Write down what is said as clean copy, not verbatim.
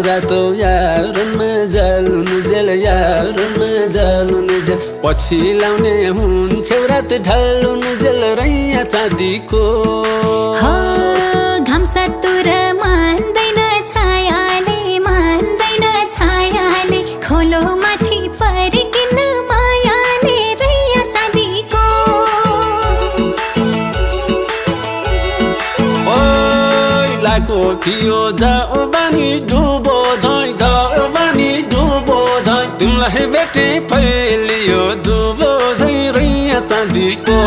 रातो यारमा जालुनु jail यारमा जालुनु jail पछि लाउने हुन्छौ रात ढालुनु जेल रैया चाँदीको घाम सतुर मान्दैन छायाले खोलो माथि परिकिन मायाले रैया चाँदीको ओइ लाको थियो जाओ बानी डुबो झै गयो बानी डुबो झै तिमीलाई भेटे फैलियो डुबो झै रैया चाँदीको